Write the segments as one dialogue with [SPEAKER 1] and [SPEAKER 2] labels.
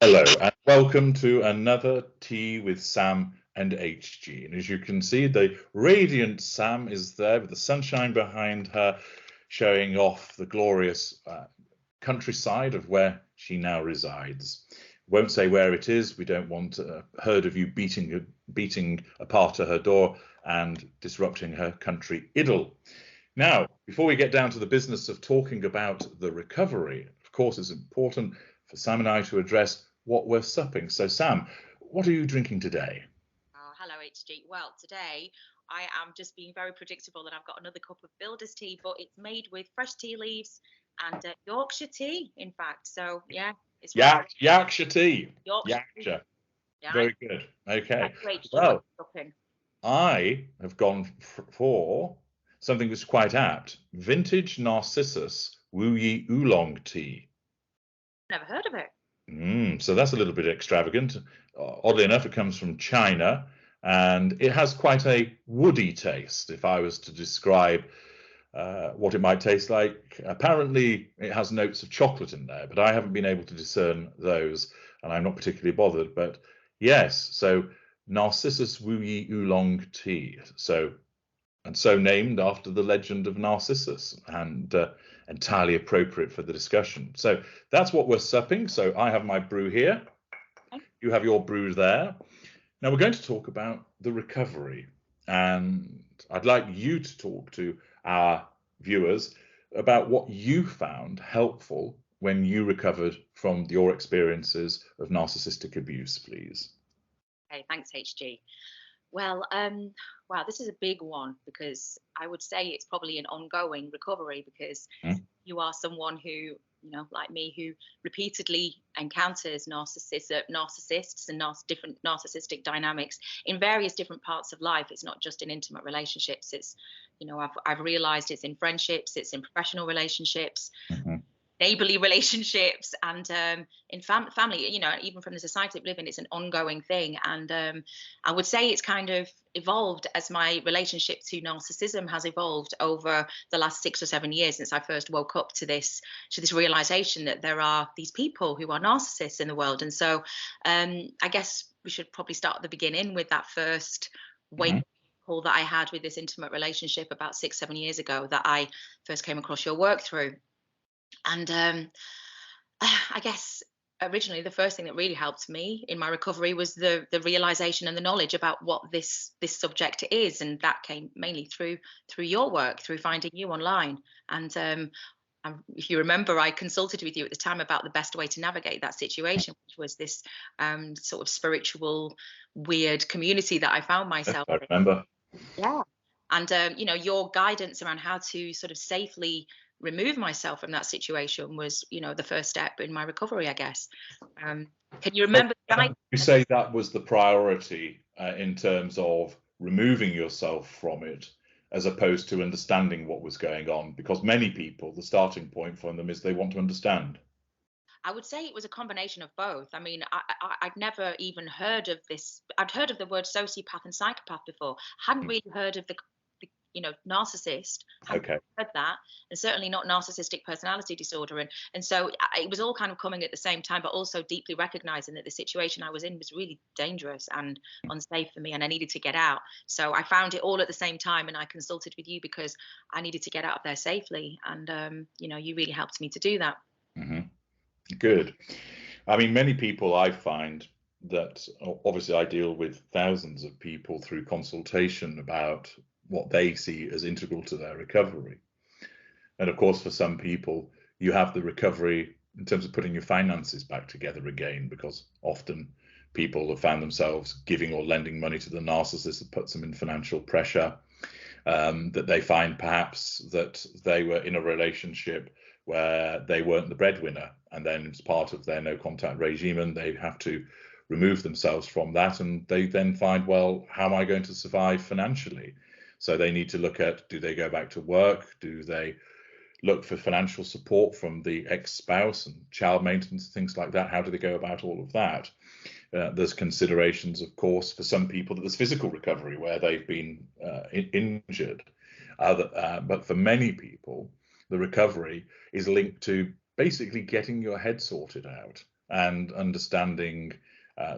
[SPEAKER 1] Hello and welcome to another Tea with Sam and HG. And as you can see, the radiant Sam is there with the sunshine behind her, showing off the glorious countryside of where she now resides. Won't say where it is. We don't want a herd of you beating apart to her door and disrupting her country idyll. Now, before we get down to the business of talking about the recovery, of course, it's important for Sam and I to address what we're supping. So, Sam, what are you drinking today?
[SPEAKER 2] Oh, hello, HG. Well, today I am just being very predictable that I've got another cup of builder's tea, but it's made with fresh tea leaves and Yorkshire tea, in fact. So, yeah, it's
[SPEAKER 1] Yorkshire tea.
[SPEAKER 2] Yorkshire. Yeah.
[SPEAKER 1] Very good. Okay.
[SPEAKER 2] HG,
[SPEAKER 1] Well, I have gone for something that's quite apt. Vintage Narcissus Wu Yi Oolong tea.
[SPEAKER 2] Never heard of it.
[SPEAKER 1] So that's a little bit extravagant. Oddly enough, it comes from China and it has quite a woody taste. If I was to describe what it might taste like, apparently it has notes of chocolate in there, but I haven't been able to discern those and I'm not particularly bothered. But yes, so Narcissus Wu Yi Oolong tea. So named after the legend of Narcissus, and entirely appropriate for the discussion. So that's what we're supping. So I have my brew here. You have your brew there. Now we're going to talk about the recovery. And I'd like you to talk to our viewers about what you found helpful when you recovered from your experiences of narcissistic abuse, please.
[SPEAKER 2] Okay, thanks, HG. Well, wow, this is a big one because I would say it's probably an ongoing recovery because you are someone who, like me, who repeatedly encounters narcissists and different narcissistic dynamics in various different parts of life. It's not just in intimate relationships. It's, I've realized it's in friendships, it's in professional relationships. Neighborly relationships and in family, even from the society we live in, it's an ongoing thing. And I would say it's kind of evolved as my relationship to narcissism has evolved over the last 6 or 7 years since I first woke up to this realization that there are these people who are narcissists in the world. And so I guess we should probably start at the beginning with that first wake call that I had with this intimate relationship about 6-7 years ago that I first came across your work through. And I guess originally the first thing that really helped me in my recovery was the realization and the knowledge about what this subject is, and that came mainly through your work, through finding you online. And if you remember, I consulted with you at the time about the best way to navigate that situation, which was this sort of spiritual, weird community that I found myself
[SPEAKER 1] in. I remember.
[SPEAKER 2] Yeah, and your guidance around how to sort of safely remove myself from that situation was, the first step in my recovery, I guess. Can you remember?
[SPEAKER 1] You say that was the priority in terms of removing yourself from it, as opposed to understanding what was going on, because many people, the starting point for them is they want to understand.
[SPEAKER 2] I would say it was a combination of both. I mean, I'd never even heard of this. I'd heard of the word sociopath and psychopath before. I hadn't really heard of the narcissist.
[SPEAKER 1] Okay.
[SPEAKER 2] Heard that, and certainly not narcissistic personality disorder. And so it was all kind of coming at the same time, but also deeply recognizing that the situation I was in was really dangerous and unsafe for me, and I needed to get out. So I found it all at the same time, and I consulted with you because I needed to get out of there safely. And you really helped me to do that.
[SPEAKER 1] Good. I mean, many people, I find that obviously I deal with thousands of people through consultation about what they see as integral to their recovery. And of course, for some people, you have the recovery in terms of putting your finances back together again, because often people have found themselves giving or lending money to the narcissist that puts them in financial pressure, that they find perhaps that they were in a relationship where they weren't the breadwinner, and then it's part of their no contact regime and they have to remove themselves from that, and they then find, well, how am I going to survive financially? So they need to look at, do they go back to work? Do they look for financial support from the ex-spouse and child maintenance, things like that? How do they go about all of that? There's considerations, of course, for some people that there's physical recovery where they've been injured. But for many people, the recovery is linked to basically getting your head sorted out. and understanding.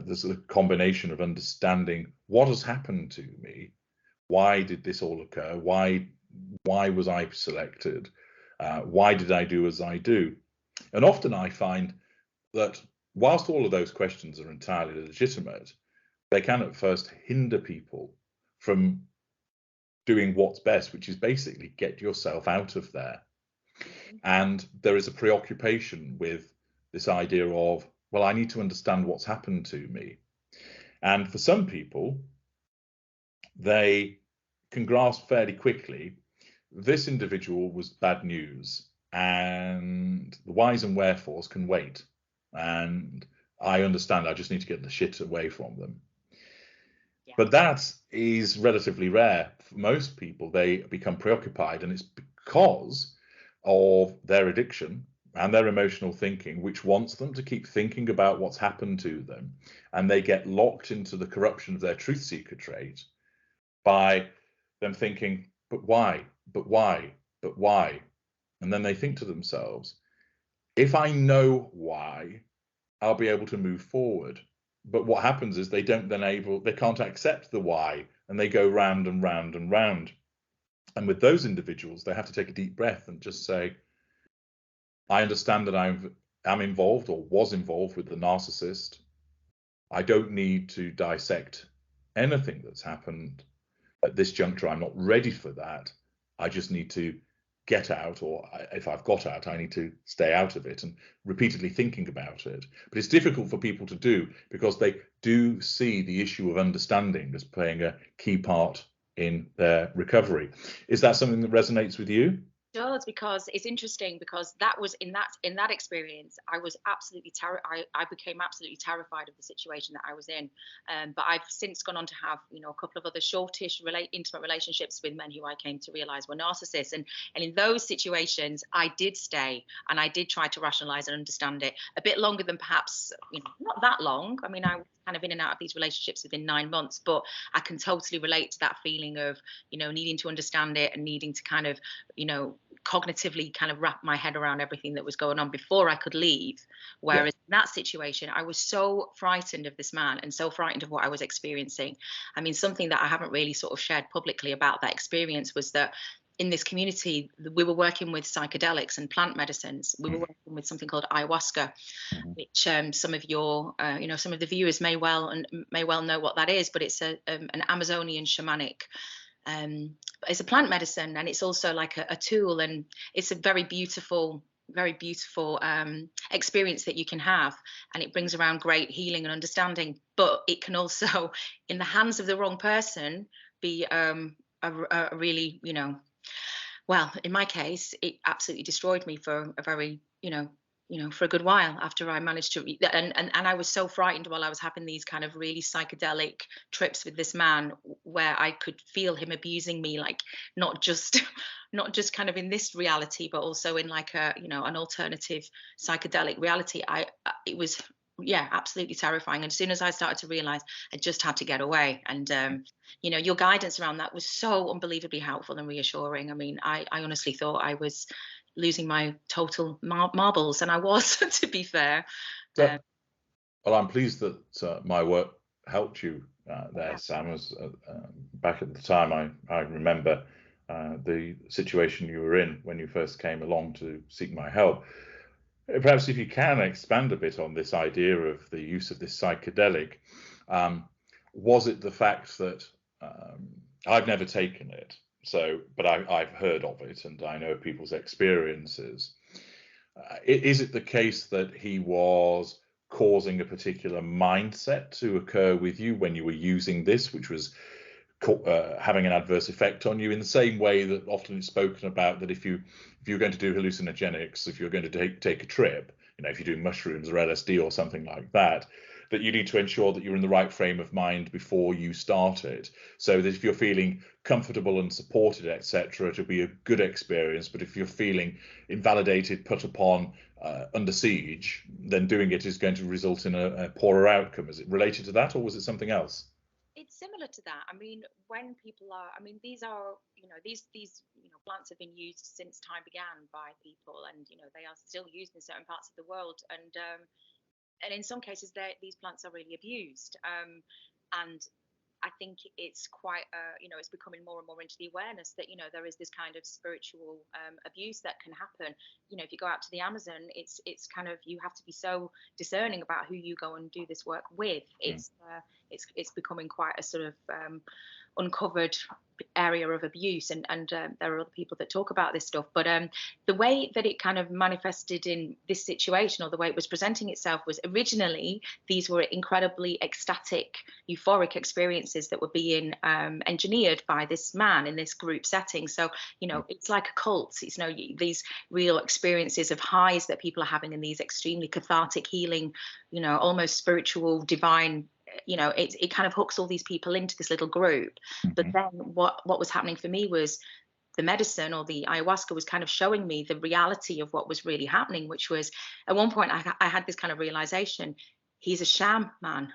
[SPEAKER 1] There's a combination of understanding what has happened to me, why did this all occur, why was I selected, why did I do as I do, and often I find that whilst all of those questions are entirely legitimate, they can at first hinder people from doing what's best, which is basically get yourself out of there. And there is a preoccupation with this idea of, well, I need to understand what's happened to me. And for some people, they can grasp fairly quickly, this individual was bad news, and the whys and wherefores can wait. And I understand, I just need to get the shit away from them. Yeah. But that is relatively rare. For most people, they become preoccupied, and it's because of their addiction and their emotional thinking, which wants them to keep thinking about what's happened to them. And they get locked into the corruption of their truth seeker trait by them thinking, but why, but why, but why? And then they think to themselves, if I know why, I'll be able to move forward. But what happens is they can't accept the why, and they go round and round and round. And with those individuals, they have to take a deep breath and just say, I understand that I'm involved or was involved with the narcissist. I don't need to dissect anything that's happened at this juncture. I'm not ready for that. I just need to get out, or if I've got out, I need to stay out of it, and repeatedly thinking about it. But it's difficult for people to do because they do see the issue of understanding as playing a key part in their recovery. Is that something that resonates with you?
[SPEAKER 2] Does, because it's interesting, because that was in that experience, I was absolutely I became absolutely terrified of the situation that I was in. But I've since gone on to have, a couple of other shortish intimate relationships with men who I came to realize were narcissists, and in those situations I did stay and I did try to rationalize and understand it a bit longer than perhaps, not that long. I mean, I was kind of in and out of these relationships within 9 months, but I can totally relate to that feeling of, needing to understand it and needing to kind of, cognitively kind of wrap my head around everything that was going on before I could leave. Whereas in that situation, I was so frightened of this man and so frightened of what I was experiencing. I mean, something that I haven't really sort of shared publicly about that experience was that in this community, we were working with psychedelics and plant medicines. We were working with something called ayahuasca, which some of your, some of the viewers may well know what that is. But it's an Amazonian shamanic. It's a plant medicine, and it's also like a tool, and it's a very beautiful experience that you can have, and it brings around great healing and understanding. But it can also, in the hands of the wrong person, be a really, well, in my case, it absolutely destroyed me for a very, for a good while after I managed to and I was so frightened while I was having these kind of really psychedelic trips with this man, where I could feel him abusing me, like not just kind of in this reality, but also in like a, an alternative psychedelic reality. It was absolutely terrifying. And as soon as I started to realize, I just had to get away. And your guidance around that was so unbelievably helpful and reassuring. I mean, I honestly thought I was losing my total marbles, and I was, to be fair.
[SPEAKER 1] Well, I'm pleased that my work helped you there, Sam. As back at the time, I remember the situation you were in when you first came along to seek my help. Perhaps if you can expand a bit on this idea of the use of this psychedelic, was it the fact that I've never taken it? But I've heard of it, and I know people's experiences. Is it the case that he was causing a particular mindset to occur with you when you were using this, which was having an adverse effect on you, in the same way that often it's spoken about that if you're going to do hallucinogenics, if you're going to take a trip, if you're doing mushrooms or LSD or something like that, that you need to ensure that you're in the right frame of mind before you start it, so that if you're feeling comfortable and supported, etc., it'll be a good experience. But if you're feeling invalidated, put upon, under siege, then doing it is going to result in a poorer outcome. Is it related to that, or was it something else?
[SPEAKER 2] It's similar to that. I mean, when people are, I mean, these are, these plants have been used since time began by people, and they are still used in certain parts of the world. And and in some cases, these plants are really abused. And I think it's quite, it's becoming more and more into the awareness that, there is this kind of spiritual abuse that can happen. If you go out to the Amazon, it's kind of, you have to be so discerning about who you go and do this work with. It's becoming quite a sort of uncovered area of abuse, and there are other people that talk about this stuff, but the way that it kind of manifested in this situation, or the way it was presenting itself, was originally these were incredibly ecstatic, euphoric experiences that were being engineered by this man in this group setting. So it's like a cult. It's these real experiences of highs that people are having, in these extremely cathartic, healing, almost spiritual, divine, it kind of hooks all these people into this little group. But then what was happening for me was the medicine, or the ayahuasca, was kind of showing me the reality of what was really happening, which was, at one point I had this kind of realization: he's a sham, man.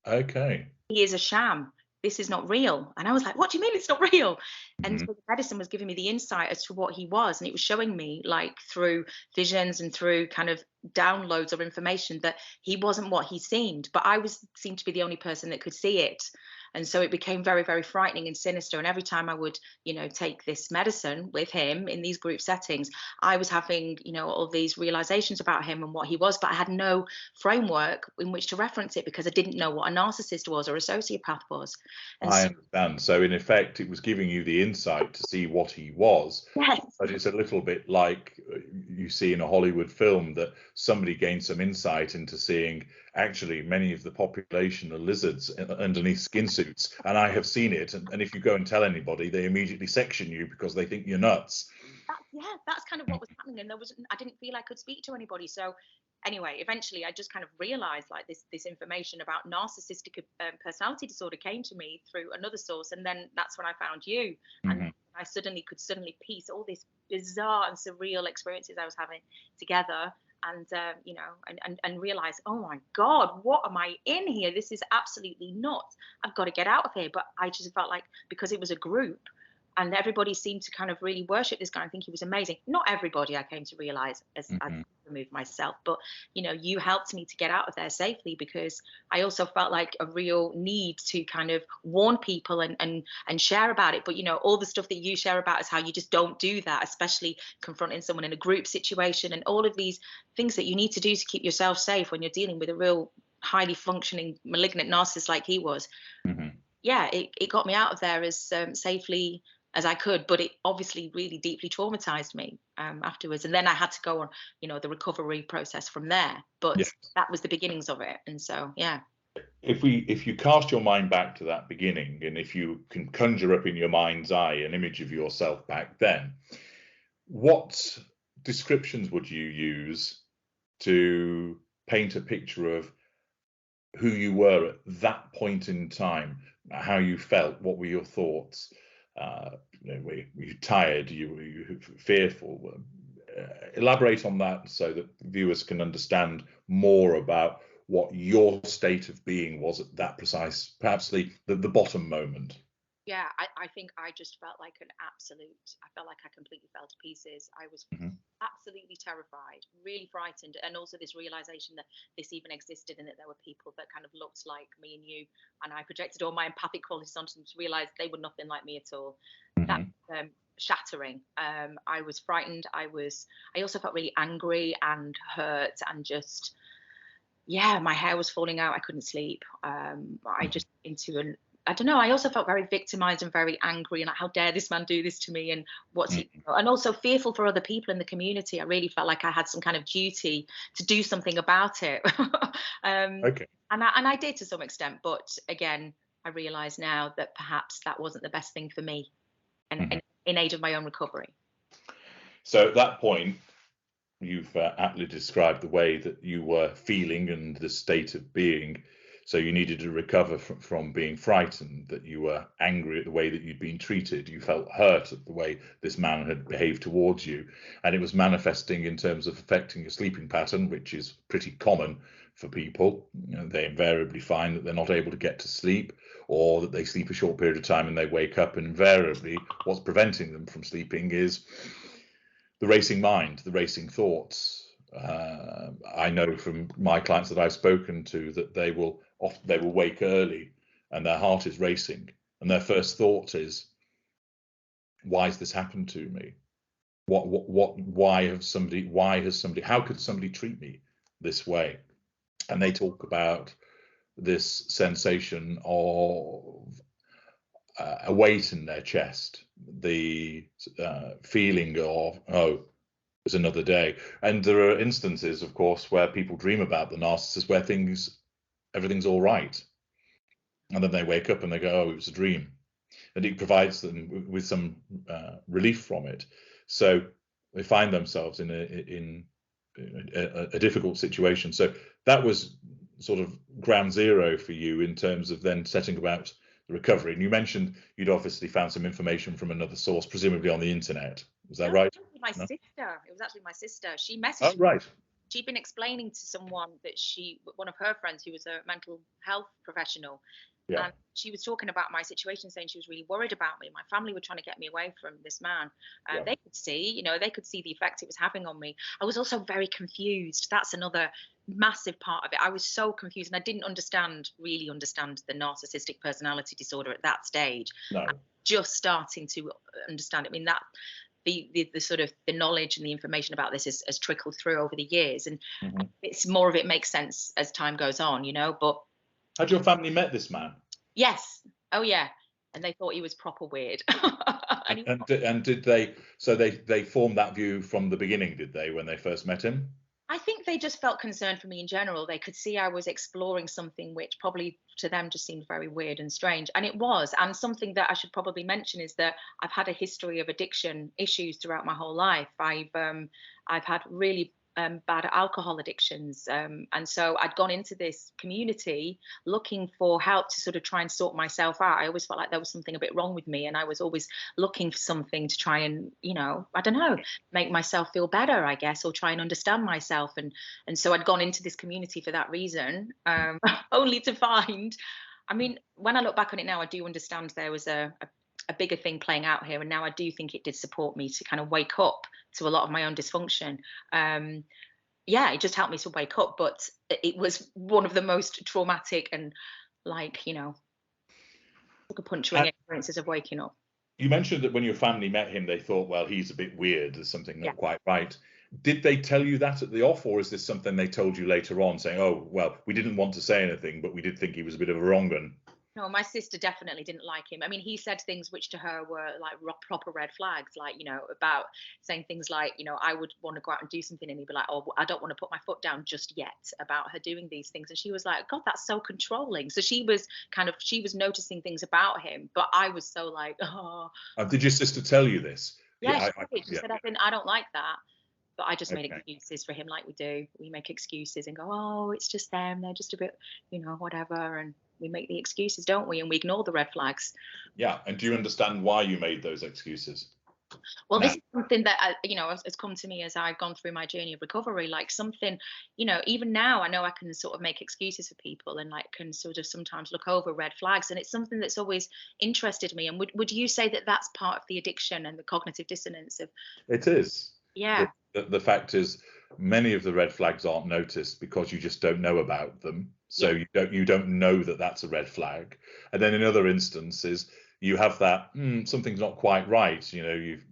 [SPEAKER 1] Okay.
[SPEAKER 2] He is a sham. This is not real. And I was like, what do you mean it's not real? And so the medicine was giving me the insight as to what he was. And it was showing me, like, through visions and through kind of downloads of information, that he wasn't what he seemed. But I seemed to be the only person that could see it. And so it became very, very frightening and sinister. And every time I would, take this medicine with him in these group settings, I was having, all these realizations about him and what he was, but I had no framework in which to reference it, because I didn't know what a narcissist was or a sociopath was. And
[SPEAKER 1] I understand. So in effect, it was giving you the insight to see what he was.
[SPEAKER 2] Yes.
[SPEAKER 1] But it's a little bit like you see in a Hollywood film, that somebody gains some insight into seeing, actually, many of the population are lizards underneath skin suits, and I have seen it. And if you go and tell anybody, they immediately section you because they think you're nuts.
[SPEAKER 2] That's kind of what was happening, and I didn't feel I could speak to anybody. So anyway, eventually I just kind of realized, like, this information about narcissistic personality disorder came to me through another source, and then that's when I found you. And I could suddenly piece all these bizarre and surreal experiences I was having together, and and realize, oh my God, what am I in here? This is absolutely nuts. I've got to get out of here. But I just felt like, because it was a group, and everybody seemed to kind of really worship this guy and think he was amazing. Not everybody, I came to realize, as I removed myself, but you helped me to get out of there safely, because I also felt like a real need to kind of warn people and share about it. But all the stuff that you share about is how you just don't do that, especially confronting someone in a group situation, and all of these things that you need to do to keep yourself safe when you're dealing with a real highly functioning malignant narcissist like he was. Yeah, it got me out of there as safely as I could, but it obviously really deeply traumatized me afterwards. And then I had to go on, the recovery process from there. But yes, that was the beginnings of it. And so, yeah.
[SPEAKER 1] If you cast your mind back to that beginning, and if you can conjure up in your mind's eye an image of yourself back then, what descriptions would you use to paint a picture of who you were at that point in time, how you felt, what were your thoughts? Were you tired? Were you fearful? Elaborate on that so that viewers can understand more about what your state of being was at that precise, perhaps the bottom moment.
[SPEAKER 2] Yeah, I think I just felt like I felt like I completely fell to pieces. I was absolutely terrified, really frightened, and also this realization that this even existed, and that there were people that kind of looked like me and you, and I projected all my empathic qualities onto them to realize they were nothing like me at all. That shattering. I was frightened. I also felt really angry and hurt, and just, my hair was falling out. I couldn't sleep. I just I don't know. I also felt very victimized and very angry, and like, how dare this man do this to me? And what's he? And also fearful for other people in the community. I really felt like I had some kind of duty to do something about it. Okay. And I did to some extent, but again, I realise now that perhaps that wasn't the best thing for me, and in aid of my own recovery.
[SPEAKER 1] So at that point, you've aptly described the way that you were feeling and the state of being. So you needed to recover from being frightened, that you were angry at the way that you'd been treated. You felt hurt at the way this man had behaved towards you. And it was manifesting in terms of affecting your sleeping pattern, which is pretty common for people. They invariably find that they're not able to get to sleep, or that they sleep a short period of time and they wake up, and invariably what's preventing them from sleeping is the racing mind, the racing thoughts. I know from my clients that I've spoken to that they will wake early and their heart is racing, and their first thought is, why has this happened to me? Why has somebody, how could somebody treat me this way? And they talk about this sensation of a weight in their chest, the feeling of, oh, it's another day. And there are instances, of course, where people dream about the narcissist, where everything's all right, and then they wake up and they go, oh, it was a dream, and it provides them with some relief from it. So they find themselves in a difficult situation. So that was sort of ground zero for you in terms of then setting about the recovery. And you mentioned you'd obviously found some information from another source, presumably on the internet. Was that right?
[SPEAKER 2] My sister. It was actually my sister. She messaged.
[SPEAKER 1] Oh, right.
[SPEAKER 2] She'd been explaining to someone that one of her friends who was a mental health professional,
[SPEAKER 1] yeah.
[SPEAKER 2] And she was talking about my situation, saying she was really worried about me. My family were trying to get me away from this man.
[SPEAKER 1] Yeah.
[SPEAKER 2] They could see, they could see the effect it was having on me. I was also very confused. That's another massive part of it. I was so confused, and I didn't really understand the narcissistic personality disorder at that stage.
[SPEAKER 1] No.
[SPEAKER 2] I'm just starting to understand it. I mean, that the sort of the knowledge and the information about this has trickled through over the years, and it's more of it makes sense as time goes on, but
[SPEAKER 1] had your family met this man?
[SPEAKER 2] Yes. Oh yeah. And they thought he was proper weird.
[SPEAKER 1] and did they, so they formed that view from the beginning, did they, when they first met him?
[SPEAKER 2] I think they just felt concerned for me in general. They could see I was exploring something which probably to them just seemed very weird and strange. And it was. And something that I should probably mention is that I've had a history of addiction issues throughout my whole life. I've had really bad alcohol addictions. And so I'd gone into this community looking for help to sort of try and sort myself out. I always felt like there was something a bit wrong with me, and I was always looking for something to try and, I don't know, make myself feel better, I guess, or try and understand myself. And so I'd gone into this community for that reason, only to find, I mean, when I look back on it now, I do understand there was a bigger thing playing out here, and now I do think it did support me to kind of wake up to a lot of my own dysfunction. It just helped me to wake up, but it was one of the most traumatic and like a puncturing experiences of waking up.
[SPEAKER 1] You mentioned that when your family met him, they thought, well, he's a bit weird, there's something not quite right. Did they tell you that at the off, or is this something they told you later on, saying, oh, well, we didn't want to say anything, but we did think he was a bit of a wrong un?
[SPEAKER 2] No, my sister definitely didn't like him. I mean, he said things which to her were like proper red flags, like, about saying things like, I would want to go out and do something, and he'd be like, oh, I don't want to put my foot down just yet, about her doing these things. And she was like, God, that's so controlling. So she was noticing things about him, but I was so like, oh.
[SPEAKER 1] Did your sister tell you this?
[SPEAKER 2] Yeah, she said, I don't like that. But I just made excuses for him, like we do. We make excuses and go, oh, it's just them. They're just a bit, whatever. And we make the excuses, don't we? And we ignore the red flags. Yeah.
[SPEAKER 1] And do you understand why you made those excuses?
[SPEAKER 2] Well, this is something that, has come to me as I've gone through my journey of recovery, like something, even now I know I can sort of make excuses for people and like can sort of sometimes look over red flags. And it's something that's always interested me. And would you say that that's part of the addiction and the cognitive dissonance of?
[SPEAKER 1] It is.
[SPEAKER 2] Yeah.
[SPEAKER 1] The fact is, many of the red flags aren't noticed because you just don't know about them. So you don't know that that's a red flag. And then in other instances, you have that something's not quite right.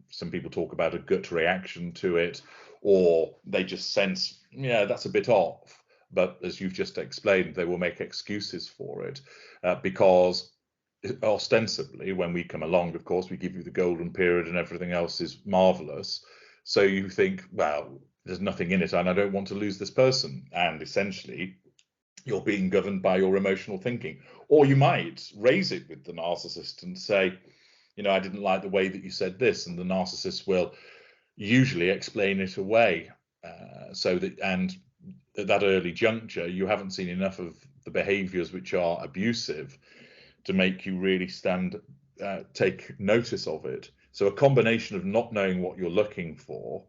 [SPEAKER 1] Some people talk about a gut reaction to it, or they just sense, that's a bit off. But as you've just explained, they will make excuses for it because ostensibly, when we come along, of course, we give you the golden period and everything else is marvelous. So you think, well, there's nothing in it and I don't want to lose this person. And essentially, you're being governed by your emotional thinking. Or you might raise it with the narcissist and say, I didn't like the way that you said this. And the narcissist will usually explain it away. So that, and at that early juncture, you haven't seen enough of the behaviors which are abusive to make you really take notice of it. So a combination of not knowing what you're looking for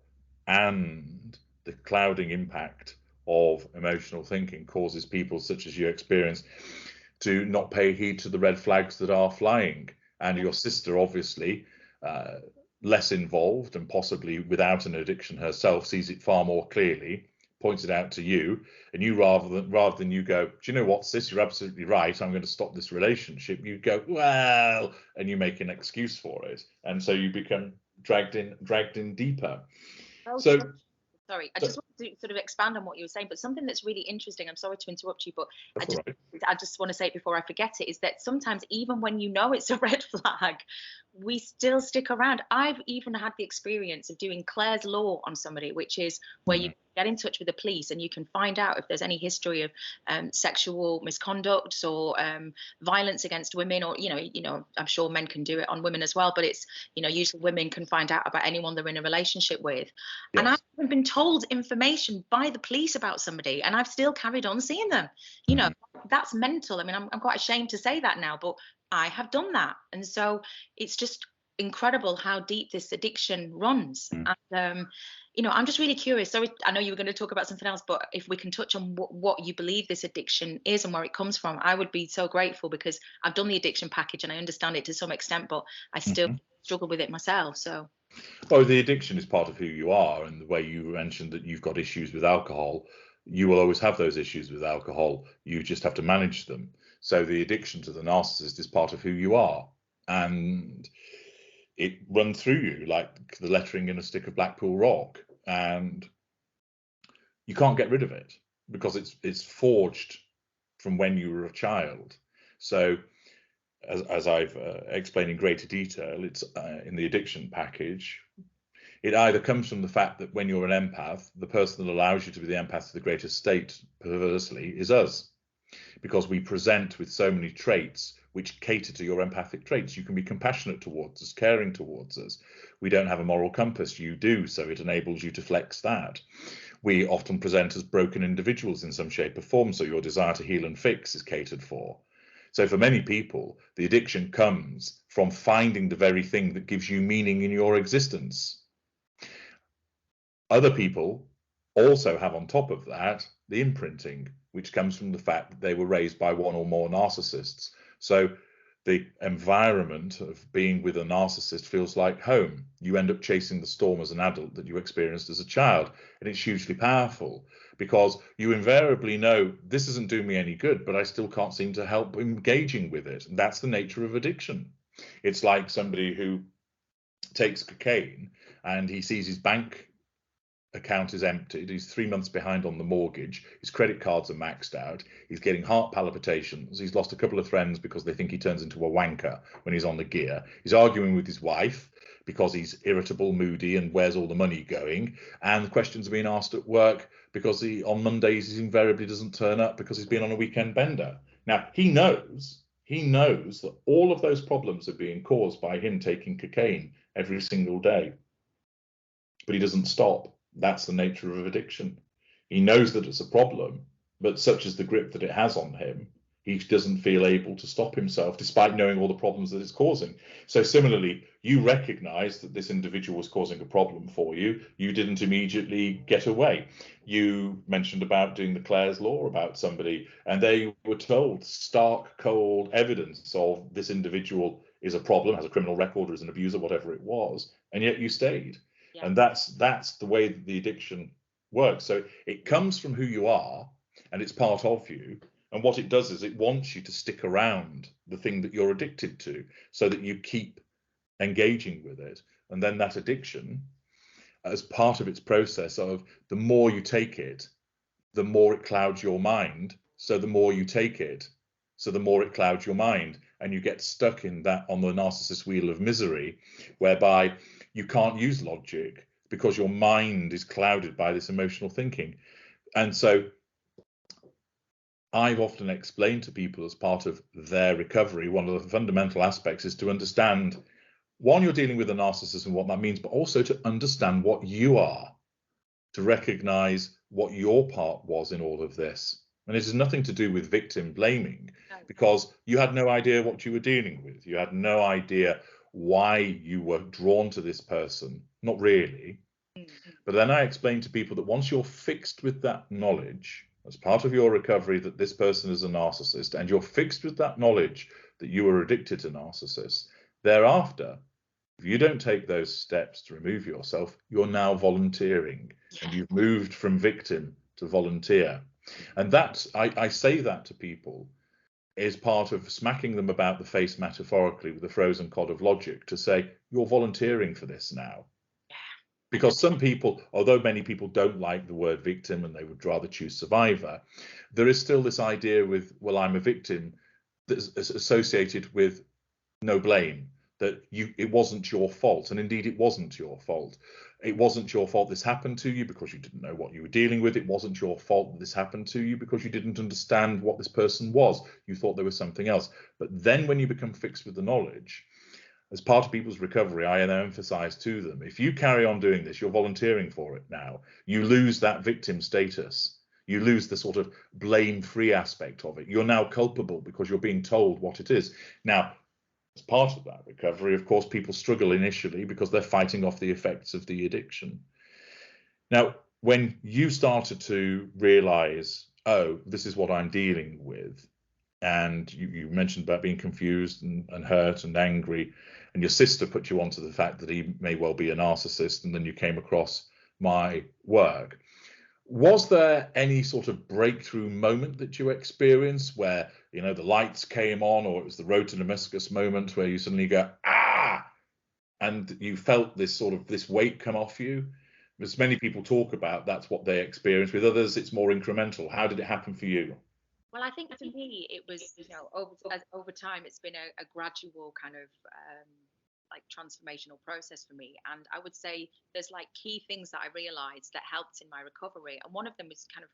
[SPEAKER 1] and the clouding impact of emotional thinking causes people such as you experience to not pay heed to the red flags that are flying. And your sister, obviously, less involved and possibly without an addiction herself, sees it far more clearly. pointed out to you, and you rather than you go, do you know what, sis, you're absolutely right, I'm going to stop this relationship, you go, well, and you make an excuse for it, and so you become dragged in deeper.
[SPEAKER 2] Sorry, I just want to sort of expand on what you were saying, but something that's really interesting, I'm sorry to interrupt you, but I just want to say it before I forget it, is that sometimes even when you know it's a red flag, we still stick around. I've even had the experience of doing Clare's Law on somebody, which is where you get in touch with the police and you can find out if there's any history of sexual misconduct or violence against women, or I'm sure men can do it on women as well, but it's usually women can find out about anyone they're in a relationship with. Yes. And I've been told information by the police about somebody and I've still carried on seeing them. That's mental. I mean, I'm quite ashamed to say that now, but I have done that. And so it's just incredible how deep this addiction runs. And I'm just really curious. Sorry, I know you were going to talk about something else, but if we can touch on what you believe this addiction is and where it comes from, I would be so grateful, because I've done the addiction package and I understand it to some extent, but I still struggle with it myself. So,
[SPEAKER 1] well, the addiction is part of who you are, and the way you mentioned that you've got issues with alcohol, you will always have those issues with alcohol. You just have to manage them. So the addiction to the narcissist is part of who you are, and it runs through you like the lettering in a stick of Blackpool rock, and you can't get rid of it because it's forged from when you were a child. So as I've explained in greater detail, it's in the addiction package. It either comes from the fact that when you're an empath, the person that allows you to be the empath to the greatest state, perversely, is us, because we present with so many traits which cater to your empathic traits. You can be compassionate towards us, caring towards us. We don't have a moral compass. You do, so it enables you to flex that. We often present as broken individuals in some shape or form, so your desire to heal and fix is catered for. So for many people, the addiction comes from finding the very thing that gives you meaning in your existence. Other people also have on top of that the imprinting, which comes from the fact that they were raised by one or more narcissists. So the environment of being with a narcissist feels like home. You end up chasing the storm as an adult that you experienced as a child, and it's hugely powerful because you invariably know this isn't doing me any good, but I still can't seem to help engaging with it. And that's the nature of addiction. It's like somebody who takes cocaine and he sees his bank account is emptied, he's 3 months behind on the mortgage, his credit cards are maxed out, he's getting heart palpitations, he's lost a couple of friends because they think he turns into a wanker when he's on the gear, he's arguing with his wife because he's irritable, moody, and where's all the money going, and the questions are being asked at work because on Mondays he invariably doesn't turn up because he's been on a weekend bender. Now he knows that all of those problems are being caused by him taking cocaine every single day, but he doesn't stop. That's the nature of addiction. He knows that it's a problem, but such is the grip that it has on him, he doesn't feel able to stop himself despite knowing all the problems that it's causing. So similarly, you recognize that this individual was causing a problem for you. You didn't immediately get away. You mentioned about doing the Clare's Law about somebody, and they were told stark, cold evidence of this individual is a problem, has a criminal record, or is an abuser, whatever it was, and yet you stayed. Yeah. And that's the way that the addiction works. So it comes from who you are, and it's part of you. And what it does is it wants you to stick around the thing that you're addicted to so that you keep engaging with it. And then that addiction, as part of its process of the more you take it, the more it clouds your mind. So the more you take it, so the more it clouds your mind. And you get stuck in that on the narcissist wheel of misery, whereby you can't use logic because your mind is clouded by this emotional thinking. And so I've often explained to people as part of their recovery, one of the fundamental aspects is to understand, one, you're dealing with a narcissist and what that means, but also to understand what you are, to recognize what your part was in all of this. And it has nothing to do with victim blaming, because you had no idea what you were dealing with. You had no idea why you were drawn to this person, not really. But then I explained to people that once you're fixed with that knowledge, as part of your recovery, that this person is a narcissist, and you're fixed with that knowledge that you are addicted to narcissists, thereafter, if you don't take those steps to remove yourself, you're now volunteering, and you've moved from victim to volunteer. And that, I say that to people, is part of smacking them about the face metaphorically with a frozen cod of logic to say, you're volunteering for this now. Because some people, although many people don't like the word victim and they would rather choose survivor, there is still this idea with, well, I'm a victim, that's associated with no blame, that it wasn't your fault. And indeed, it wasn't your fault. It wasn't your fault this happened to you because you didn't know what you were dealing with. It wasn't your fault that this happened to you because you didn't understand what this person was. You thought there was something else. But then when you become fixed with the knowledge, as part of people's recovery, I emphasize to them, if you carry on doing this, you're volunteering for it now. You lose that victim status. You lose the sort of blame-free aspect of it. You're now culpable because you're being told what it is. Now, as part of that recovery, of course, people struggle initially because they're fighting off the effects of the addiction. Now, when you started to realize, oh, this is what I'm dealing with, and you mentioned about being confused and hurt and angry, and your sister put you onto the fact that he may well be a narcissist, and then you came across my work. Was there any sort of breakthrough moment that you experienced where, you know, the lights came on, or it was the road to Damascus moment where you suddenly go, ah, and you felt this sort of this weight come off you? As many people talk about, that's what they experience. With others, it's more incremental. How did it happen for you?
[SPEAKER 2] Well, I think for me, it was, over time, it's been a gradual kind of like transformational process for me. And I would say there's like key things that I realized that helped in my recovery. And one of them is kind of,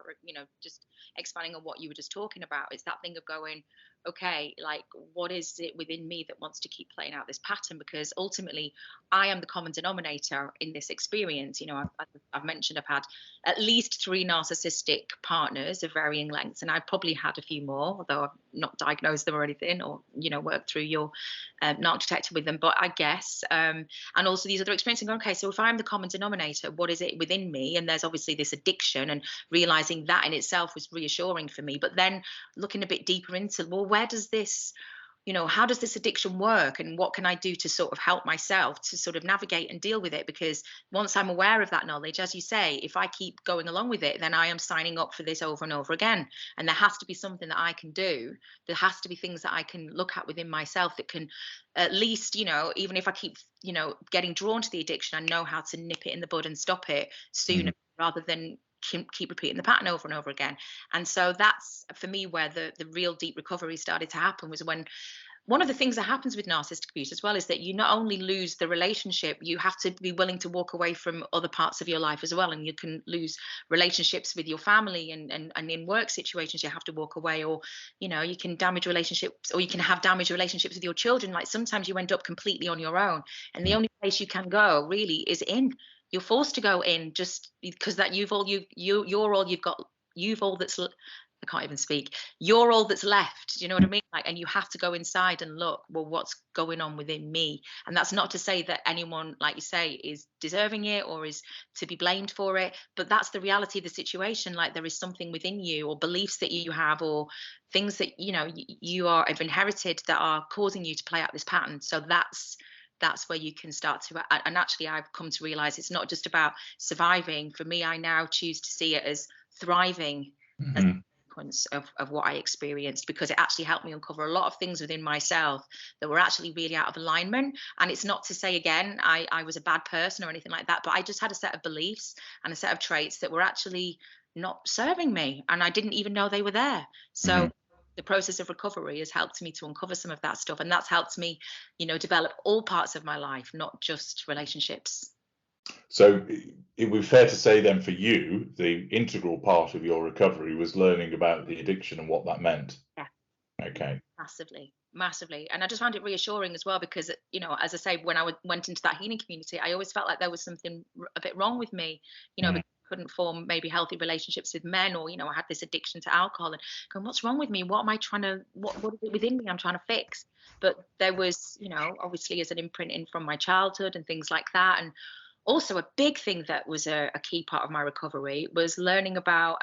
[SPEAKER 2] just expanding on what you were just talking about. It's that thing of going, okay, like, what is it within me that wants to keep playing out this pattern? Because ultimately, I am the common denominator in this experience. I've mentioned I've had at least 3 narcissistic partners of varying lengths, and I've probably had a few more, although I've not diagnosed them or anything, or worked through your narc detector with them. But I guess, and also these other experiences. Okay, so if I'm the common denominator, what is it within me? And there's obviously this addiction, and realizing that in itself was reassuring for me. But then looking a bit deeper into, well, where does this, how does this addiction work, and what can I do to sort of help myself to sort of navigate and deal with it? Because once I'm aware of that knowledge, as you say, if I keep going along with it, then I am signing up for this over and over again. And there has to be something that I can do. There has to be things that I can look at within myself that can at least, even if I keep, getting drawn to the addiction, I know how to nip it in the bud and stop it sooner, rather than keep repeating the pattern over and over again. And so that's for me where the real deep recovery started to happen, was when one of the things that happens with narcissistic abuse as well is that you not only lose the relationship, you have to be willing to walk away from other parts of your life as well. And you can lose relationships with your family, and in work situations, you have to walk away, or, you can damage relationships, or you can have damaged relationships with your children. Like sometimes you end up completely on your own, and the only place you can go really is in. You're forced to go in just because that you're all that's, I can't even speak. You're all that's left. Do you know what I mean? Like, and you have to go inside and look, well, what's going on within me? And that's not to say that anyone, like you say, is deserving it or is to be blamed for it, but that's the reality of the situation. Like, there is something within you, or beliefs that you have, or things that, you have inherited that are causing you to play out this pattern. So that's where you can start to, and actually I've come to realize it's not just about surviving. For me, I now choose to see it as thriving, as a consequence of what I experienced, because it actually helped me uncover a lot of things within myself that were actually really out of alignment. And it's not to say, again, I was a bad person or anything like that, but I just had a set of beliefs and a set of traits that were actually not serving me, and I didn't even know they were there. So the process of recovery has helped me to uncover some of that stuff, and that's helped me, develop all parts of my life, not just relationships.
[SPEAKER 1] So it would be fair to say then, for you, the integral part of your recovery was learning about the addiction and what that meant.
[SPEAKER 2] Yeah.
[SPEAKER 1] Okay.
[SPEAKER 2] Massively. And I just found it reassuring as well, because, as I say, when I went into that healing community, I always felt like there was something a bit wrong with me, because I couldn't form maybe healthy relationships with men, or, I had this addiction to alcohol, and going, what's wrong with me? What am I trying to, what is it within me I'm trying to fix? But there was, obviously as an imprinting from my childhood and things like that. And also a big thing that was a key part of my recovery was learning about,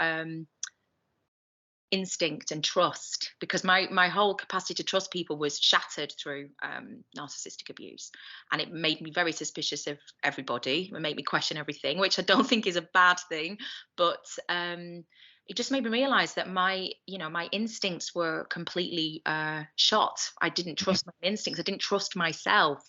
[SPEAKER 2] instinct and trust, because my whole capacity to trust people was shattered through narcissistic abuse, and it made me very suspicious of everybody. It made me question everything, which I don't think is a bad thing, but it just made me realize that my instincts were completely shot. I didn't trust my instincts. I didn't trust myself.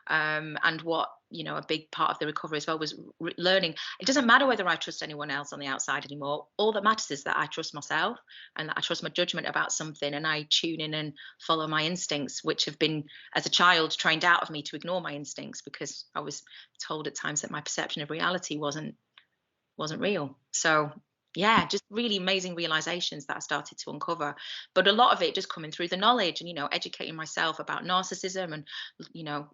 [SPEAKER 2] And what, a big part of the recovery as well was learning. It doesn't matter whether I trust anyone else on the outside anymore. All that matters is that I trust myself, and that I trust my judgment about something, and I tune in and follow my instincts, which have been, as a child, trained out of me to ignore my instincts, because I was told at times that my perception of reality wasn't real. So yeah, just really amazing realizations that I started to uncover, but a lot of it just coming through the knowledge and, educating myself about narcissism and,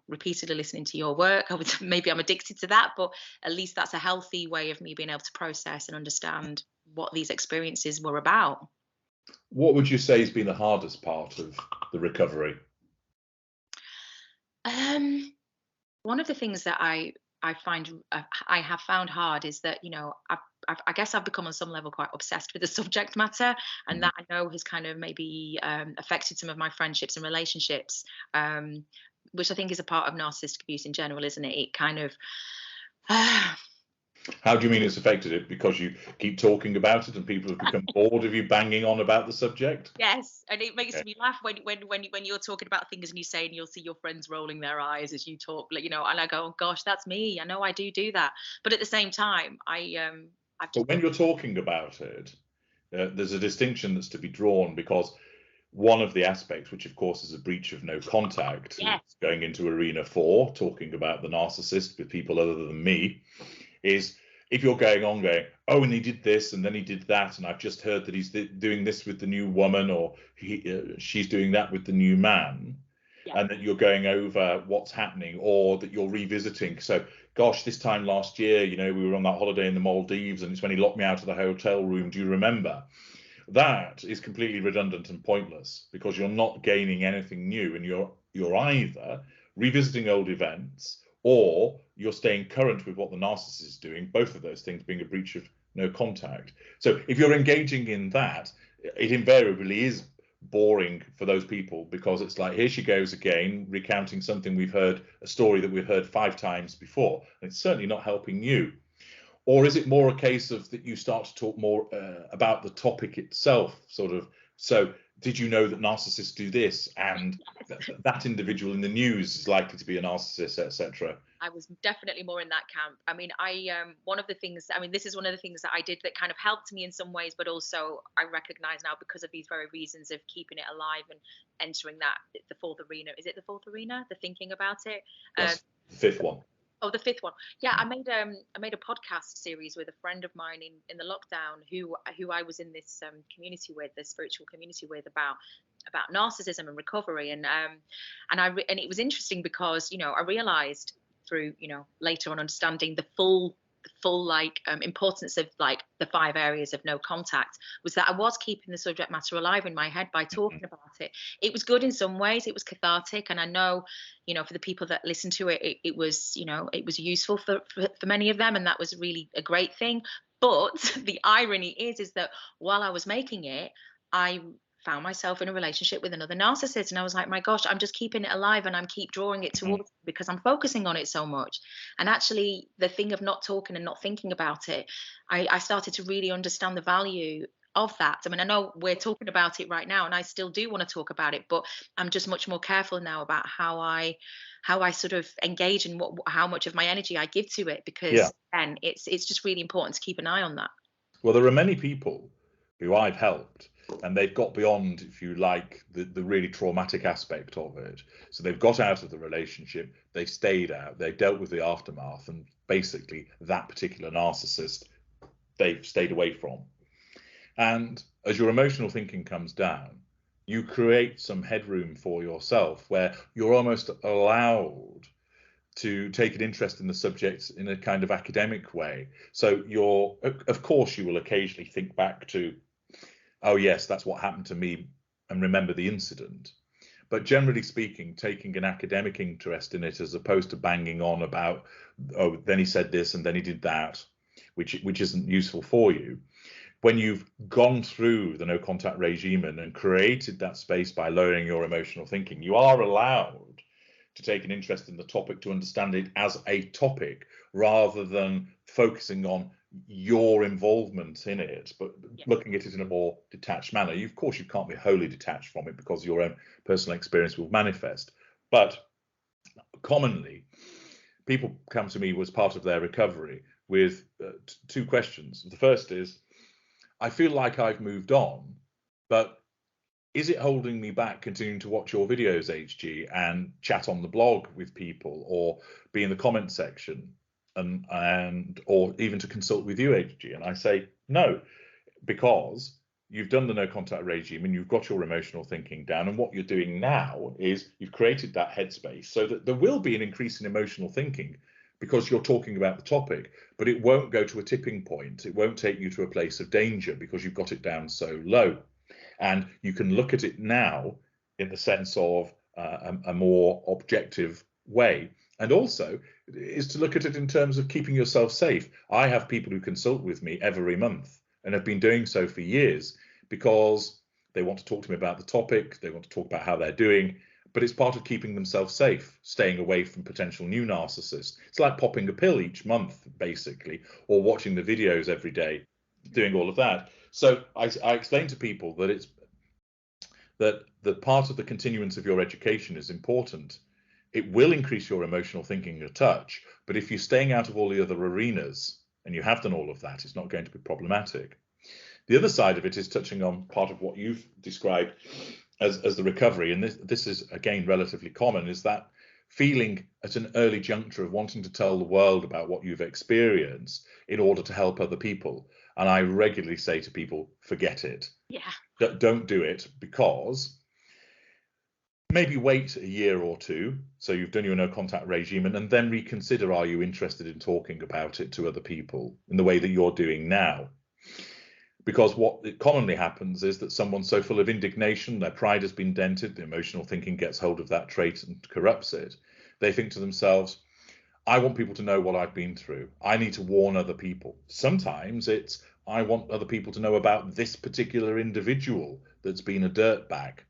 [SPEAKER 2] repeatedly listening to your work. Maybe I'm addicted to that, but at least that's a healthy way of me being able to process and understand what these experiences were about.
[SPEAKER 1] What would you say has been the hardest part of the recovery?
[SPEAKER 2] One of the things that I have found hard is that, I guess I've become on some level quite obsessed with the subject matter, and that I know has kind of maybe affected some of my friendships and relationships, which I think is a part of narcissistic abuse in general, isn't it? It kind of
[SPEAKER 1] How do you mean it's affected it? Because you keep talking about it and people have become bored of you banging on about the subject?
[SPEAKER 2] Yes, and it makes me laugh when you're talking about things and you say, and you'll see your friends rolling their eyes as you talk, and I go, oh gosh, that's me. I know I do that, but at the same time,
[SPEAKER 1] But when you're talking about it, there's a distinction that's to be drawn, because one of the aspects, which of course is a breach of no contact,
[SPEAKER 2] yes,
[SPEAKER 1] going into arena 4, talking about the narcissist with people other than me, is if you're going, oh, and he did this and then he did that, and I've just heard that he's doing this with the new woman, or she's doing that with the new man, and that you're going over what's happening, or that you're revisiting. So, gosh, this time last year, we were on that holiday in the Maldives, and it's when he locked me out of the hotel room. Do you remember? That is completely redundant and pointless, because you're not gaining anything new, and you're either revisiting old events, or you're staying current with what the narcissist is doing, both of those things being a breach of no contact. So if you're engaging in that, it invariably is boring for those people, because it's like, here she goes again, recounting something a story that we've heard 5 times before, and it's certainly not helping you. Or is it more a case of that you start to talk more about the topic itself, sort of, so did you know that narcissists do this, and that individual in the news is likely to be a narcissist, etc.?
[SPEAKER 2] I was definitely more in that camp. I mean, this is one of the things that I did that kind of helped me in some ways, but also I recognize now, because of these very reasons of keeping it alive and entering the 4th arena. Is it the 4th arena? The thinking about it?
[SPEAKER 1] Yes, the 5th one.
[SPEAKER 2] Oh, the 5th one. Yeah, I made a podcast series with a friend of mine in the lockdown, who I was in this community with, the spiritual community with, about narcissism and recovery, and it was interesting because I realized through later on understanding the full importance of the 5 areas of no contact, was that I was keeping the subject matter alive in my head by talking about it. It was good in some ways, it was cathartic, and I know for the people that listened to it, it was useful for many of them, and that was really a great thing. But the irony is that while I was making it, I found myself in a relationship with another narcissist, and I was like, my gosh, I'm just keeping it alive, and I'm keep drawing it towards me because I'm focusing on it so much. And actually, the thing of not talking and not thinking about it, I started to really understand the value of that. I mean, I know we're talking about it right now, and I still do want to talk about it, but I'm just much more careful now about how I sort of engage and how much of my energy I give to it, because then it's just really important to keep an eye on that.
[SPEAKER 1] Well, there are many people who I've helped, and they've got beyond, if you like, the really traumatic aspect of it. So they've got out of the relationship, they stayed out, they've dealt with the aftermath, and basically that particular narcissist they've stayed away from. And as your emotional thinking comes down, you create some headroom for yourself where you're almost allowed to take an interest in the subject in a kind of academic way. So of course, you will occasionally think back to, oh yes, that's what happened to me, and remember the incident. But generally speaking, taking an academic interest in it, as opposed to banging on about, oh, then he said this and then he did that, which isn't useful for you, when you've gone through the no contact regime and created that space by lowering your emotional thinking, you are allowed to take an interest in the topic, to understand it as a topic rather than focusing on your involvement in it, but looking at it in a more detached manner. Of course, you can't be wholly detached from it because your own personal experience will manifest. But commonly, people come to me as part of their recovery with two questions. The first is, I feel like I've moved on, but is it holding me back continuing to watch your videos, HG, and chat on the blog with people, or be in the comment section, and or even to consult with you, HG? And I say no, because you've done the no contact regime and you've got your emotional thinking down, and what you're doing now is you've created that headspace so that there will be an increase in emotional thinking because you're talking about the topic, but it won't go to a tipping point. It won't take you to a place of danger because you've got it down so low. And you can look at it now in the sense of a more objective way. And also is to look at it in terms of keeping yourself safe. I have people who consult with me every month and have been doing so for years because they want to talk to me about the topic, they want to talk about how they're doing, but it's part of keeping themselves safe, staying away from potential new narcissists. It's like popping a pill each month, basically, or watching the videos every day, doing all of that. So I explain to people that that the part of the continuance of your education is important. It will increase your emotional thinking a touch, but if you're staying out of all the other arenas and you have done all of that, it's not going to be problematic. The other side of it is touching on part of what you've described as the recovery, and this is again relatively common, is that feeling at an early juncture of wanting to tell the world about what you've experienced in order to help other people. And I regularly say to people, forget it.
[SPEAKER 2] Yeah.
[SPEAKER 1] Don't do it, because maybe wait a year or two, so you've done your no contact regime, and then reconsider, are you interested in talking about it to other people in the way that you're doing now? Because what commonly happens is that someone's so full of indignation, their pride has been dented, the emotional thinking gets hold of that trait and corrupts it. They think to themselves, I want people to know what I've been through. I need to warn other people. Sometimes it's, I want other people to know about this particular individual that's been a dirtbag.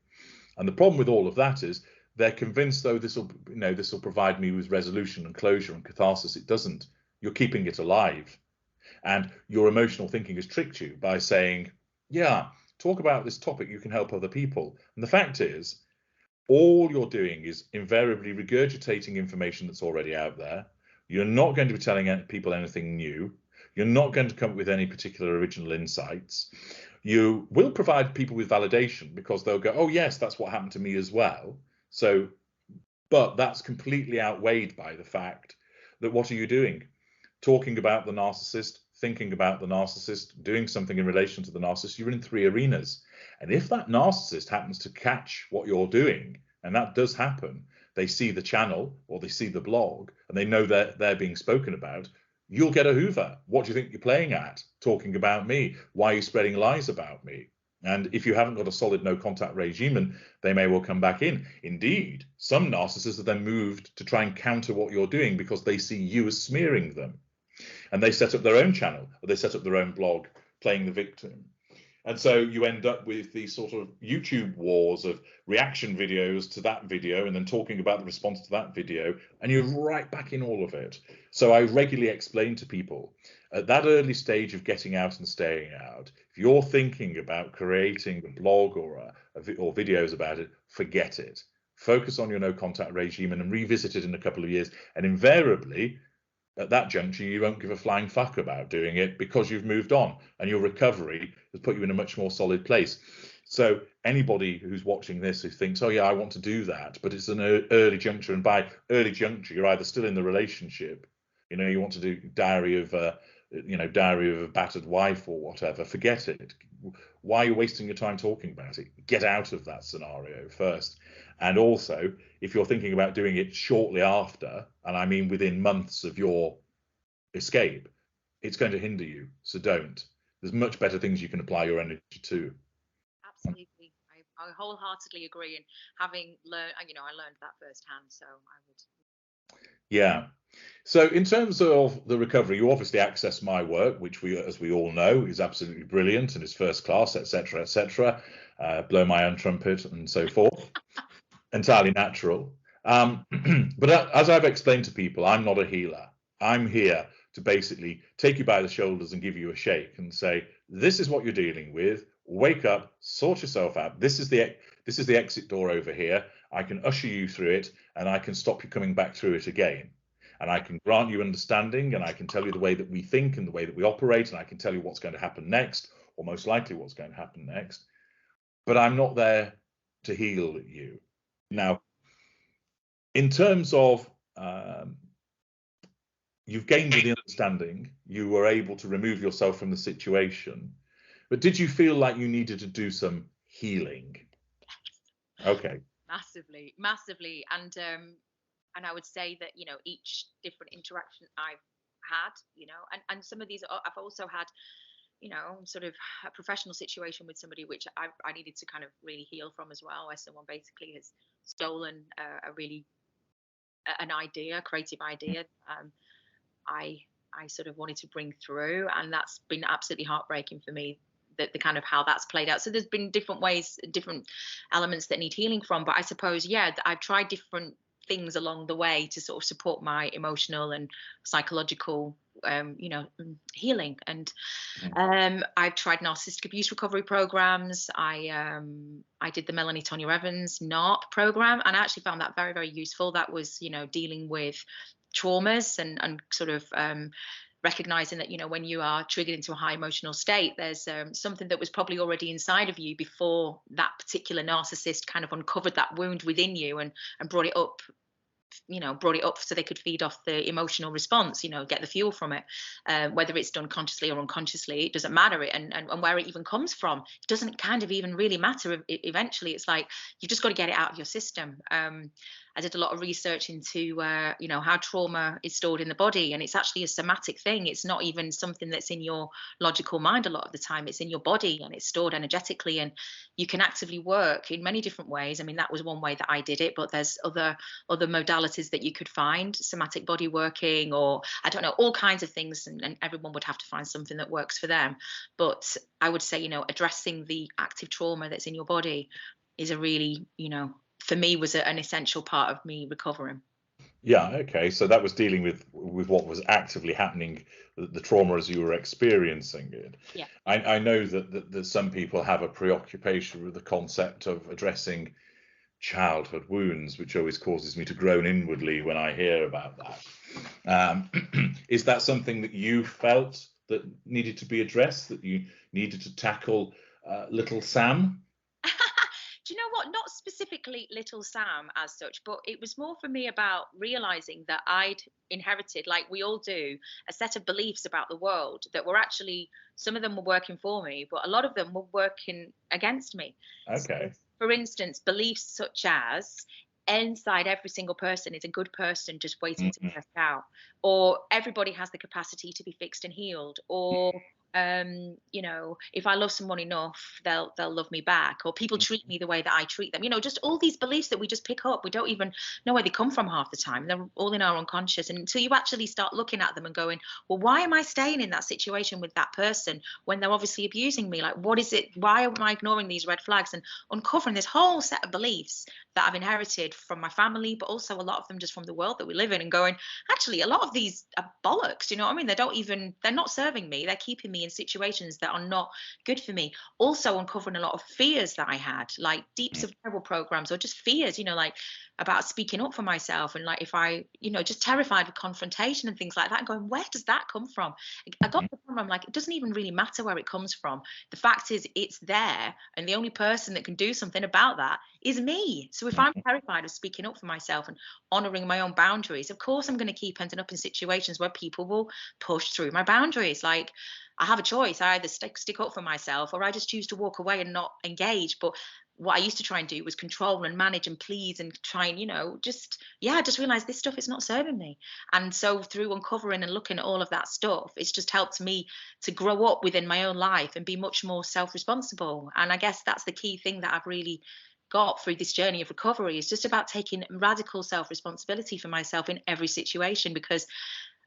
[SPEAKER 1] And the problem with all of that is they're convinced, though, this will provide me with resolution and closure and catharsis. It doesn't. You're keeping it alive. And your emotional thinking has tricked you by saying, yeah, talk about this topic, you can help other people. And the fact is, all you're doing is invariably regurgitating information that's already out there. You're not going to be telling people anything new. You're not going to come up with any particular original insights. You will provide people with validation because they'll go, oh, yes, that's what happened to me as well. So, but that's completely outweighed by the fact that what are you doing? Talking about the narcissist, thinking about the narcissist, doing something in relation to the narcissist. You're in three arenas. And if that narcissist happens to catch what you're doing, and that does happen, they see the channel or they see the blog and they know that they're being spoken about, you'll get a hoover. What do you think you're playing at? Talking about me. Why are you spreading lies about me? And if you haven't got a solid no contact regime, they may well come back in. Indeed, some narcissists have then moved to try and counter what you're doing because they see you as smearing them. And they set up their own channel, or they set up their own blog playing the victim. And so you end up with these sort of YouTube wars of reaction videos to that video and then talking about the response to that video, and you're right back in all of it. So I regularly explain to people at that early stage of getting out and staying out, if you're thinking about creating a blog or videos about it, forget it. Focus on your no contact regime and then revisit it in a couple of years. And invariably, at that juncture, you won't give a flying fuck about doing it because you've moved on and your recovery has put you in a much more solid place. So anybody who's watching this who thinks, oh yeah, I want to do that, but it's an early juncture, and by early juncture, you're either still in the relationship, you want to do diary of a battered wife or whatever, forget it. Why are you wasting your time talking about it? Get out of that scenario first. And also, if you're thinking about doing it shortly after, and I mean within months of your escape, it's going to hinder you. So don't. There's much better things you can apply your energy to.
[SPEAKER 2] Absolutely. I wholeheartedly agree. And having learned, I learned that firsthand. So I would.
[SPEAKER 1] Yeah. So in terms of the recovery, you obviously access my work, which as we all know, is absolutely brilliant and is first class, etc., etc. Blow my own trumpet and so forth. Entirely natural. But as I've explained to people, I'm not a healer. I'm here to basically take you by the shoulders and give you a shake and say, this is what you're dealing with. Wake up, sort yourself out. This is the exit door over here. I can usher you through it, and I can stop you coming back through it again. And I can grant you understanding, and I can tell you the way that we think and the way that we operate, and I can tell you what's going to happen next, or most likely what's going to happen next. But I'm not there to heal you. Now, in terms of you've gained the understanding, you were able to remove yourself from the situation, but did you feel like you needed to do some healing? Okay.
[SPEAKER 2] Massively, and I would say that, you know, each different interaction I've had, you know, and some of these I've also had, you know, sort of a professional situation with somebody which I needed to kind of really heal from as well, where someone basically has stolen an idea, creative idea. I sort of wanted to bring through, and that's been absolutely heartbreaking for me. The kind of how that's played out. So there's been different ways, different elements that need healing from. But I suppose, yeah, I've tried different things along the way to sort of support my emotional and psychological healing. And I've tried narcissistic abuse recovery programs. I did the Melanie Tonya Evans NARP program, and I actually found that very, very useful. That was, you know, dealing with traumas and sort of recognizing that, you know, when you are triggered into a high emotional state, there's something that was probably already inside of you before that particular narcissist kind of uncovered that wound within you and brought it up, so they could feed off the emotional response, you know, get the fuel from it. Whether it's done consciously or unconsciously, it doesn't matter. And where it even comes from, it doesn't kind of even really matter. Eventually, it's like you've just got to get it out of your system. I did a lot of research into, how trauma is stored in the body, and it's actually a somatic thing. It's not even something that's in your logical mind a lot of the time. It's in your body, and it's stored energetically, and you can actively work in many different ways. I mean, that was one way that I did it, but there's other modalities that you could find, somatic body working, or I don't know, all kinds of things, and everyone would have to find something that works for them. But I would say, you know, addressing the active trauma that's in your body is a really, you know, for me was an essential part of me recovering.
[SPEAKER 1] Yeah, okay. So that was dealing with what was actively happening, the trauma as you were experiencing it.
[SPEAKER 2] Yeah.
[SPEAKER 1] I know that some people have a preoccupation with the concept of addressing childhood wounds, which always causes me to groan inwardly when I hear about that. Is that something that you felt that needed to be addressed, that you needed to tackle little Sam?
[SPEAKER 2] Do you know what? Not specifically little Sam as such, but it was more for me about realizing that I'd inherited, like we all do, a set of beliefs about the world that were actually, some of them were working for me, but a lot of them were working against me.
[SPEAKER 1] Okay.
[SPEAKER 2] So, for instance, beliefs such as inside every single person is a good person just waiting to be left out, or everybody has the capacity to be fixed and healed, or if I love someone enough, they'll love me back, or people treat me the way that I treat them. You know, just all these beliefs that we just pick up. We don't even know where they come from half the time. They're all in our unconscious. And until you actually start looking at them and going, well, why am I staying in that situation with that person when they're obviously abusing me? Like, what is it? Why am I ignoring these red flags? And uncovering this whole set of beliefs that I've inherited from my family, but also a lot of them just from the world that we live in, and going, actually, a lot of these are bollocks. You know what I mean? They're not serving me. They're keeping me in situations that are not good for me. Also uncovering a lot of fears that I had, like deep survival programs, or just fears, like about speaking up for myself, and like if I, just terrified of confrontation and things like that, and going, where does that come from? I got the problem, I'm like, it doesn't even really matter where it comes from. The fact is, it's there, and the only person that can do something about that is me. So if I'm terrified of speaking up for myself and honoring my own boundaries, of course I'm going to keep ending up in situations where people will push through my boundaries. Like, I have a choice. I either stick up for myself, or I just choose to walk away and not engage. But what I used to try and do was control and manage and please and try and, just realize this stuff is not serving me. And so through uncovering and looking at all of that stuff, it's just helped me to grow up within my own life and be much more self-responsible. And I guess that's the key thing that I've really got through this journey of recovery is just about taking radical self-responsibility for myself in every situation, because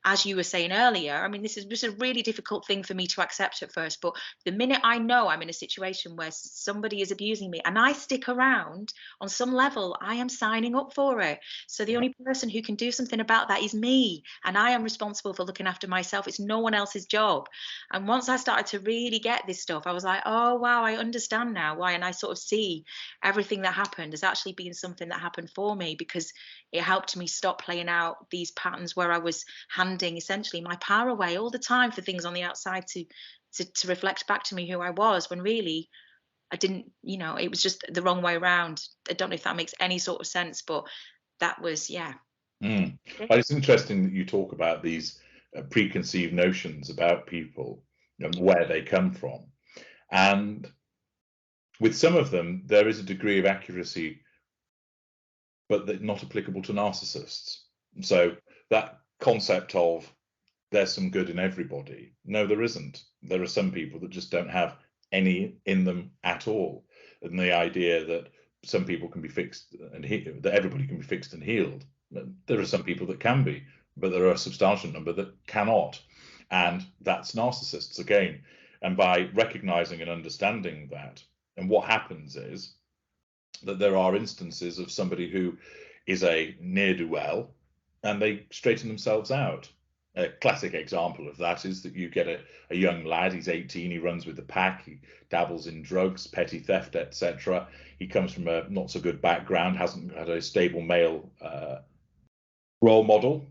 [SPEAKER 2] as you were saying earlier, I mean, this is a really difficult thing for me to accept at first, but the minute I know I'm in a situation where somebody is abusing me and I stick around, on some level, I am signing up for it. So the only person who can do something about that is me, and I am responsible for looking after myself. It's no one else's job. And once I started to really get this stuff, I was like, oh, wow, I understand now why. And I sort of see everything that happened as actually being something that happened for me, because it helped me stop playing out these patterns where I was handing essentially my power away all the time for things on the outside to reflect back to me who I was, when really I didn't, you know, it was just the wrong way around. I don't know if that makes any sort of sense, but that was, yeah.
[SPEAKER 1] Well, it's interesting that you talk about these preconceived notions about people and where they come from. And with some of them, there is a degree of accuracy, but they're not applicable to narcissists. So that concept of there's some good in everybody, no, there isn't. There are some people that just don't have any in them at all. And the idea that some people can be fixed and that everybody can be fixed and healed, there are some people that can be, but there are a substantial number that cannot. And that's narcissists again. And by recognizing and understanding that, and what happens is that there are instances of somebody who is a ne'er-do-well and they straighten themselves out. A classic example of that is that you get a young lad, he's 18, he runs with the pack, he dabbles in drugs, petty theft, etc. He comes from a not so good background, hasn't had a stable male role model,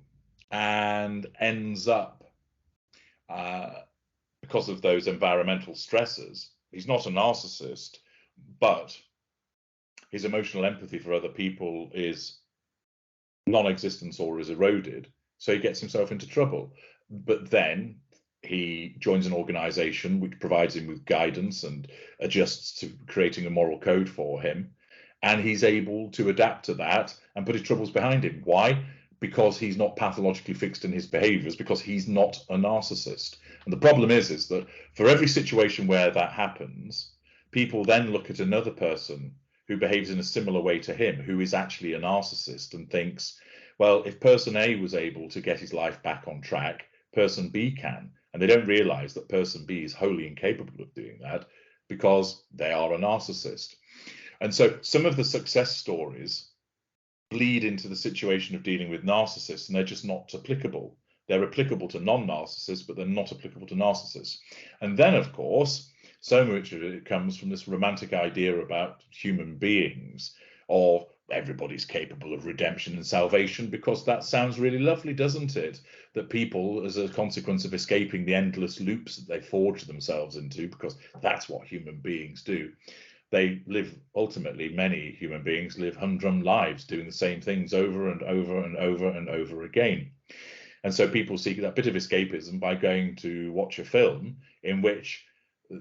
[SPEAKER 1] and ends up, because of those environmental stresses, he's not a narcissist, but his emotional empathy for other people is non-existent or is eroded. So he gets himself into trouble. But then he joins an organization which provides him with guidance and adjusts to creating a moral code for him. And he's able to adapt to that and put his troubles behind him. Why? Because he's not pathologically fixed in his behaviors, because he's not a narcissist. And the problem is that for every situation where that happens, people then look at another person who behaves in a similar way to him, who is actually a narcissist, and thinks, well, if person A was able to get his life back on track, person B can. And they don't realize that person B is wholly incapable of doing that because they are a narcissist. And so some of the success stories bleed into the situation of dealing with narcissists, and they're just not applicable. They're applicable to non-narcissists, but they're not applicable to narcissists. And then, of course, so much of it comes from this romantic idea about human beings, of everybody's capable of redemption and salvation, because that sounds really lovely, doesn't it? That people, as a consequence of escaping the endless loops that they forge themselves into, because that's what human beings do, they live, ultimately, many human beings live humdrum lives doing the same things over and over and over and over again. And so people seek that bit of escapism by going to watch a film in which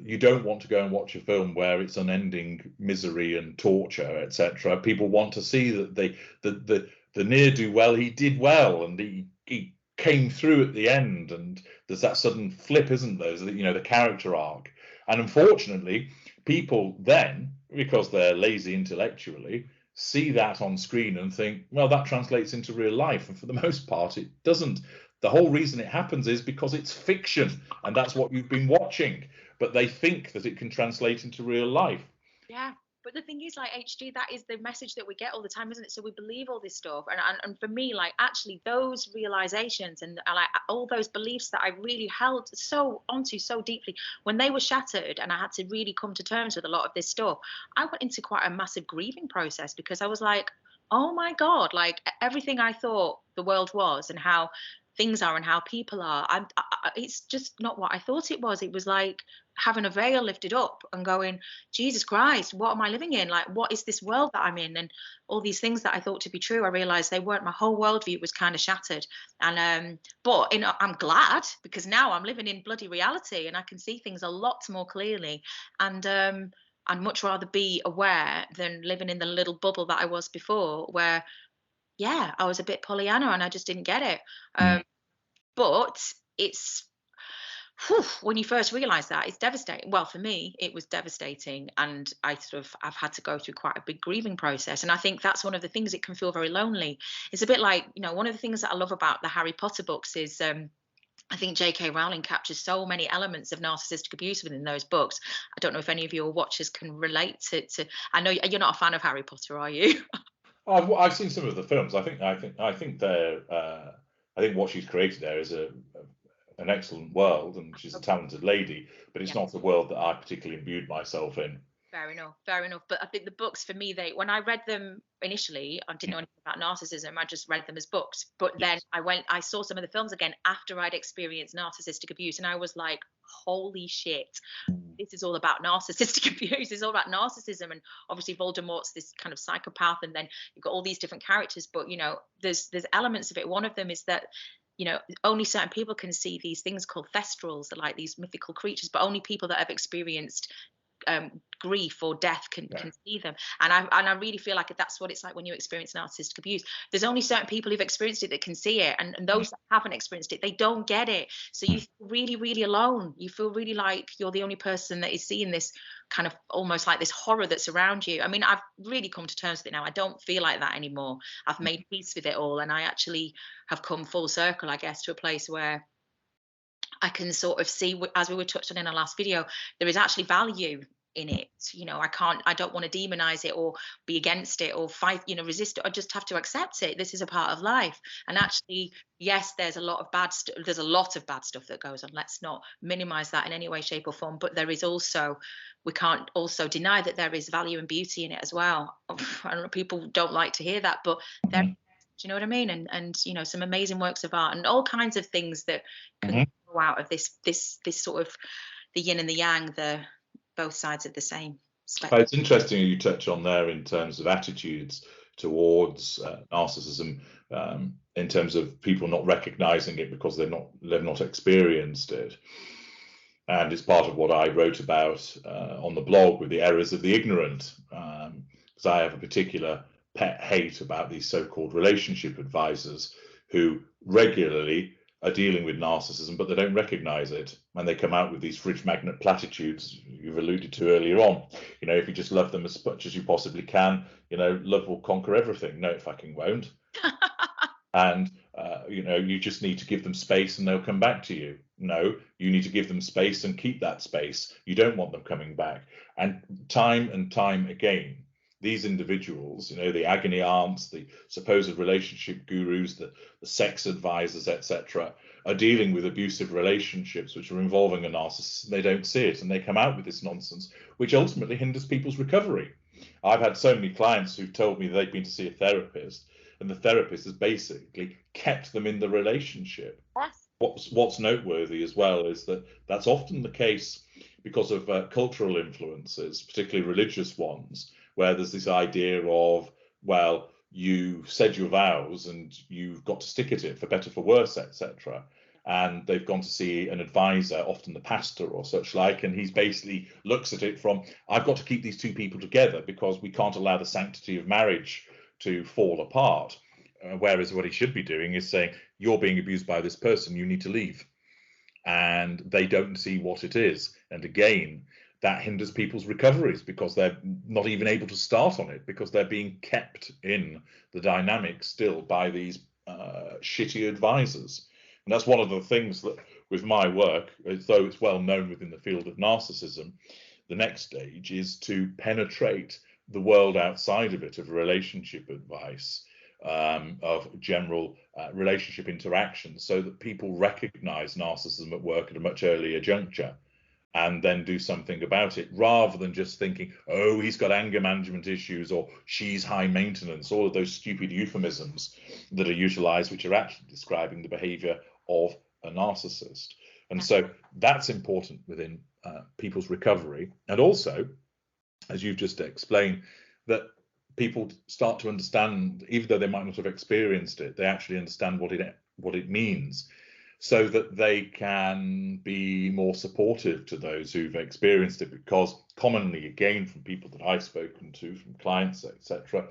[SPEAKER 1] you don't want to go and watch a film where it's unending misery and torture, etc. People want to see that the ne'er-do-well, he did well, and he came through at the end, and there's that sudden flip, isn't there? You know, the character arc. And unfortunately, people then, because they're lazy intellectually, see that on screen and think, well, that translates into real life. And for the most part, it doesn't. The whole reason it happens is because it's fiction, and that's what you've been watching. But they think that it can translate into real life.
[SPEAKER 2] Yeah. But the thing is, like, HG, that is the message that we get all the time, isn't it? So we believe all this stuff. And for me, like, actually, those realizations and like all those beliefs that I really held so onto so deeply, when they were shattered and I had to really come to terms with a lot of this stuff, I went into quite a massive grieving process, because I was like, oh my God, like everything I thought the world was and how things are and how people are, it's just not what I thought it was. It was like having a veil lifted up and going, Jesus Christ, what am I living in? Like, what is this world that I'm in? And all these things that I thought to be true, I realized they weren't. My whole worldview was kind of shattered. And but I'm glad, because now I'm living in bloody reality and I can see things a lot more clearly. And I'd much rather be aware than living in the little bubble that I was before, where, yeah, I was a bit Pollyanna and I just didn't get it. But it's, when you first realize that, it's devastating. Well, for me, it was devastating. And I've had to go through quite a big grieving process. And I think that's one of the things, it can feel very lonely. It's a bit like, one of the things that I love about the Harry Potter books is, I think J.K. Rowling captures so many elements of narcissistic abuse within those books. I don't know if any of your watchers can relate to. I know you're not a fan of Harry Potter, are you?
[SPEAKER 1] I've seen some of the films. I think they're. I think what she's created there is an excellent world, and she's a talented lady. But it's
[SPEAKER 2] Yeah.
[SPEAKER 1] not the world that I particularly imbued myself in.
[SPEAKER 2] Fair enough, fair enough. But I think the books for me, when I read them initially, I didn't know anything about narcissism. I just read them as books. But then
[SPEAKER 1] Yes.
[SPEAKER 2] I saw some of the films again after I'd experienced narcissistic abuse, and I was like, holy shit, this is all about narcissistic abuse. It's all about narcissism. And obviously Voldemort's this kind of psychopath, and then you've got all these different characters. But there's elements of it. One of them is that only certain people can see these things called thestrals, like these mythical creatures, but only people that have experienced grief or death can see them. And I really feel like that's what it's like when you experience narcissistic abuse. There's only certain people who've experienced it that can see it, and those that haven't experienced it, they don't get it. So you feel really, really alone. You feel really like you're the only person that is seeing this kind of almost like this horror that's around you. I mean, I've really come to terms with it now. I don't feel like that anymore. I've made peace with it all, and I actually have come full circle, I guess, to a place where I can sort of see, as we were touched on in our last video, there is actually value in it. I don't want to demonize it or be against it or fight, resist it. I just have to accept it. This is a part of life. And actually, yes, there's a lot of bad stuff. There's a lot of bad stuff that goes on. Let's not minimize that in any way, shape, or form. But there is also, we can't also deny that there is value and beauty in it as well. I don't know, people don't like to hear that, but there, do you know what I mean? And some amazing works of art and all kinds of things that can go out of this sort of the yin and the yang, the both sides of the same spectrum.
[SPEAKER 1] It's interesting you touch on there in terms of attitudes towards narcissism, in terms of people not recognizing it because they've not experienced it. And it's part of what I wrote about on the blog with the errors of the ignorant, because I have a particular pet hate about these so-called relationship advisors who regularly are dealing with narcissism, but they don't recognize it. And they come out with these fridge magnet platitudes you've alluded to earlier on. If you just love them as much as you possibly can, love will conquer everything. No, it fucking won't. And, you just need to give them space and they'll come back to you. No, you need to give them space and keep that space. You don't want them coming back. And time again, these individuals, the agony aunts, the supposed relationship gurus, the sex advisors, etc., are dealing with abusive relationships which are involving a narcissist, and they don't see it, and they come out with this nonsense, which ultimately hinders people's recovery. I've had so many clients who've told me they've been to see a therapist, and the therapist has basically kept them in the relationship.
[SPEAKER 2] Yes.
[SPEAKER 1] What's noteworthy as well is that that's often the case because of cultural influences, particularly religious ones, where there's this idea of, well, you said your vows and you've got to stick at it for better, for worse, etc. And they've gone to see an advisor, often the pastor or such like, and he's basically looks at it from, I've got to keep these two people together because we can't allow the sanctity of marriage to fall apart. Whereas what he should be doing is saying, you're being abused by this person, you need to leave. And they don't see what it is. And again, that hinders people's recoveries because they're not even able to start on it because they're being kept in the dynamic still by these shitty advisors. And that's one of the things that with my work, though it's well known within the field of narcissism, the next stage is to penetrate the world outside of it, of relationship advice, of general relationship interactions, so that people recognize narcissism at work at a much earlier juncture and then do something about it, rather than just thinking, oh, he's got anger management issues or she's high maintenance, all of those stupid euphemisms that are utilized, which are actually describing the behavior of a narcissist. And so that's important within people's recovery. And also, as you've just explained, that people start to understand, even though they might not have experienced it, they actually understand what it means, so that they can be more supportive to those who've experienced it. Because commonly, again, from people that I've spoken to, from clients, etc.,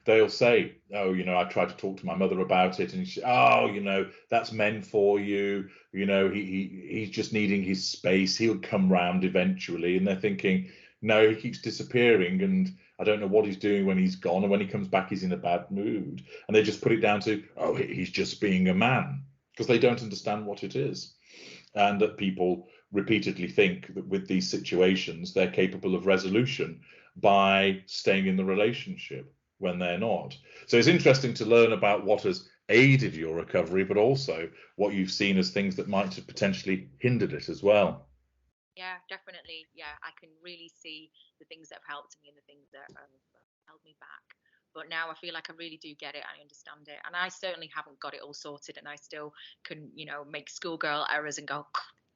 [SPEAKER 1] they'll say, oh, I tried to talk to my mother about it, and she, oh, that's men for you. He's just needing his space. He'll come round eventually. And they're thinking, no, he keeps disappearing, and I don't know what he's doing when he's gone, and when he comes back, he's in a bad mood. And they just put it down to, oh, he's just being a man, because they don't understand what it is. And that people repeatedly think that with these situations, they're capable of resolution by staying in the relationship when they're not. So it's interesting to learn about what has aided your recovery, but also what you've seen as things that might have potentially hindered it as well.
[SPEAKER 2] Yeah, definitely. Yeah, I can really see the things that have helped me and the things that have held me back. But now I feel like I really do get it. I understand it. And I certainly haven't got it all sorted. And I still can, make schoolgirl errors and go,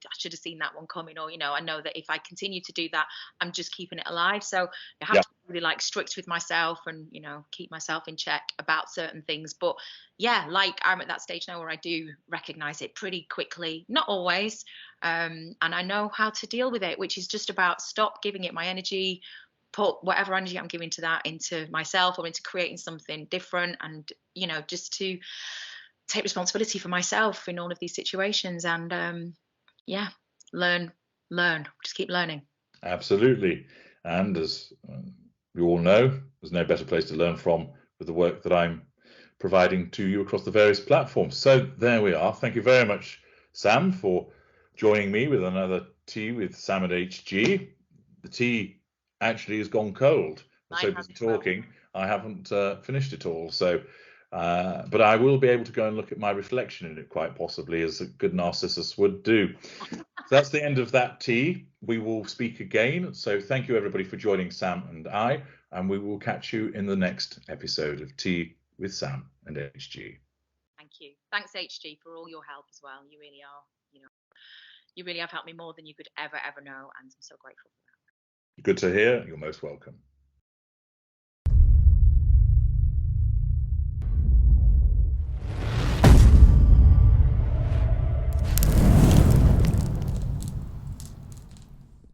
[SPEAKER 2] I should have seen that one coming. Or, I know that if I continue to do that, I'm just keeping it alive. So I have to be really strict with myself and, keep myself in check about certain things. But yeah, I'm at that stage now where I do recognize it pretty quickly, not always. And I know how to deal with it, which is just about stop giving it my energy, put whatever energy I'm giving to that into myself or into creating something different, and just to take responsibility for myself in all of these situations, and learn, just keep learning.
[SPEAKER 1] Absolutely. And as we all know, there's no better place to learn from with the work that I'm providing to you across the various platforms. So there we are. Thank you very much, Sam, for joining me with another tea with Sam and HG. The tea actually has gone cold. I'm so busy talking, I haven't finished it all. So, but I will be able to go and look at my reflection in it, quite possibly, as a good narcissist would do. So that's the end of that tea. We will speak again. So thank you, everybody, for joining Sam and I, and we will catch you in the next episode of Tea with Sam and HG.
[SPEAKER 2] Thank you. Thanks, HG, for all your help as well. You really are, you really have helped me more than you could ever know, and I'm so grateful for that.
[SPEAKER 1] Good to hear. You're most welcome.